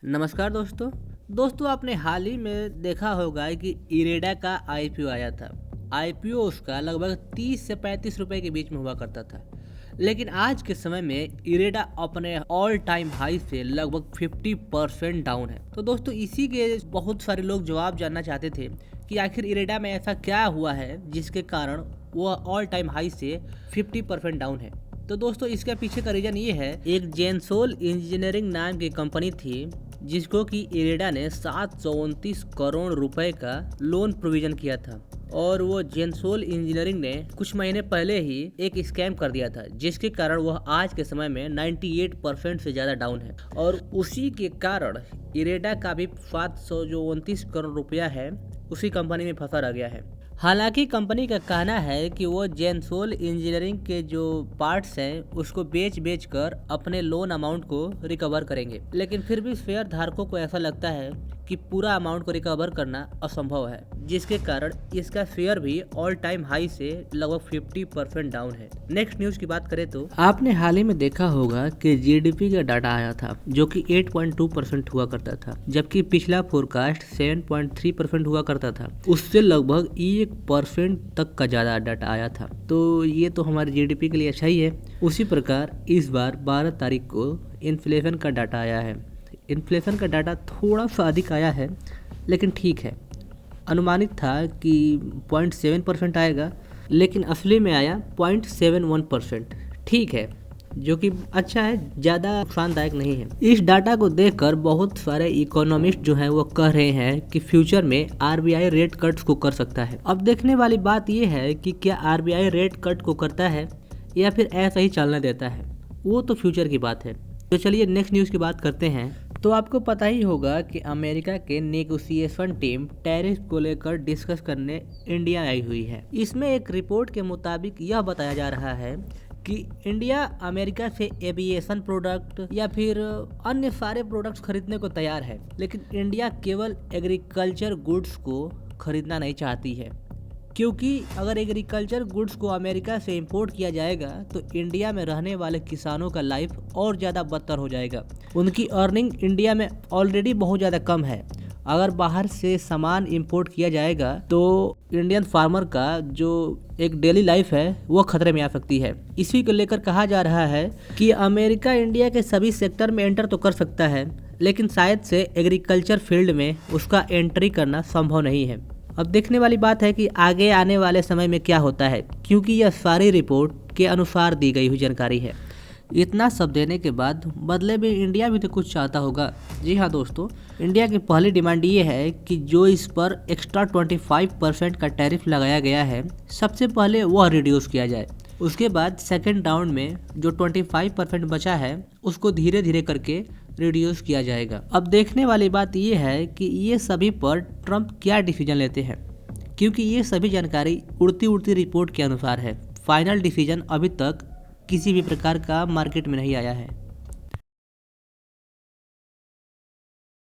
नमस्कार दोस्तों आपने हाल ही में देखा होगा कि इरेडा का आईपीओ आया था। आईपीओ उसका लगभग 30 से 35 रुपए के बीच में हुआ करता था, लेकिन आज के समय में इरेडा अपने ऑल टाइम हाई से लगभग 50% डाउन है। तो दोस्तों इसी के बहुत सारे लोग जवाब जानना चाहते थे कि आखिर इरेडा में ऐसा क्या हुआ है जिसके कारण वो ऑल टाइम हाई से 50% डाउन है। तो दोस्तों इसके पीछे का रीजन ये है, एक जेनसोल इंजीनियरिंग नाम की कंपनी थी जिसको कि इरेडा ने 729 करोड़ रुपए का लोन प्रोविजन किया था, और वो जेनसोल इंजीनियरिंग ने कुछ महीने पहले ही एक स्कैम कर दिया था जिसके कारण वह आज के समय में 98% से ज़्यादा डाउन है, और उसी के कारण इरेडा का भी 729 करोड़ रुपया है उसी कंपनी में फंसा रह गया है। हालांकि कंपनी का कहना है कि वो जेनसोल इंजीनियरिंग के जो पार्ट्स हैं उसको बेच कर अपने लोन अमाउंट को रिकवर करेंगे, लेकिन फिर भी शेयर धारकों को ऐसा लगता है कि पूरा अमाउंट को रिकवर करना असंभव है, जिसके कारण इसका शेयर भी ऑल टाइम हाई से लगभग 50% डाउन है। नेक्स्ट न्यूज की बात करें तो आपने हाल ही में देखा होगा कि जीडीपी का डाटा आया था जो कि 8.2% हुआ करता था, जबकि पिछला फोरकास्ट 7.3% हुआ करता था। उससे लगभग 1% तक का ज्यादा डाटा आया था, तो ये तो हमारे जीडीपी के लिए अच्छा ही है। उसी प्रकार इस बार 12 तारीख को इन्फ्लेशन का डाटा आया है। इन्फ्लेशन का डाटा थोड़ा सा अधिक आया है, लेकिन ठीक है। अनुमानित था कि 0.7% आएगा, लेकिन असली में आया 0.71%। ठीक है, जो कि अच्छा है, ज़्यादा नुकसानदायक नहीं है। इस डाटा को देखकर बहुत सारे इकोनॉमिस्ट जो हैं वो कह रहे हैं कि फ्यूचर में आरबीआई रेट कट्स को कर सकता है। अब देखने वाली बात ये है कि क्या आरबीआई रेट कट को करता है या फिर ऐसा ही चलने देता है, वो तो फ्यूचर की बात है। तो चलिए नेक्स्ट न्यूज़ की बात करते हैं। तो आपको पता ही होगा कि अमेरिका के नेगोशिएशन टीम टैरिफ को लेकर डिस्कस करने इंडिया आई हुई है। इसमें एक रिपोर्ट के मुताबिक यह बताया जा रहा है कि इंडिया अमेरिका से एविएशन प्रोडक्ट या फिर अन्य सारे प्रोडक्ट्स खरीदने को तैयार है, लेकिन इंडिया केवल एग्रीकल्चर गुड्स को खरीदना नहीं चाहती है, क्योंकि अगर एग्रीकल्चर गुड्स को अमेरिका से इंपोर्ट किया जाएगा तो इंडिया में रहने वाले किसानों का लाइफ और ज़्यादा बदतर हो जाएगा। उनकी अर्निंग इंडिया में ऑलरेडी बहुत ज़्यादा कम है। अगर बाहर से सामान इंपोर्ट किया जाएगा तो इंडियन फार्मर का जो एक डेली लाइफ है वो खतरे में आ सकती है। इसी को लेकर कहा जा रहा है कि अमेरिका इंडिया के सभी सेक्टर में एंटर तो कर सकता है, लेकिन शायद से एग्रीकल्चर फील्ड में उसका एंट्री करना संभव नहीं है। अब देखने वाली बात है कि आगे आने वाले समय में क्या होता है, क्योंकि यह सारी रिपोर्ट के अनुसार दी गई हुई जानकारी है। इतना सब देने के बाद बदले में इंडिया भी तो कुछ चाहता होगा। जी हाँ दोस्तों, इंडिया की पहली डिमांड ये है कि जो इस पर एक्स्ट्रा 25% का टैरिफ लगाया गया है, सबसे पहले वह रिड्यूस किया जाए। उसके बाद सेकेंड राउंड में जो 25% बचा है उसको धीरे धीरे करके रिड्यूस किया जाएगा। अब देखने वाली बात यह है कि ये सभी पर ट्रंप क्या डिसीजन लेते हैं, क्योंकि ये सभी जानकारी उड़ती उड़ती रिपोर्ट के अनुसार है। फाइनल डिसीजन अभी तक किसी भी प्रकार का मार्केट में नहीं आया है।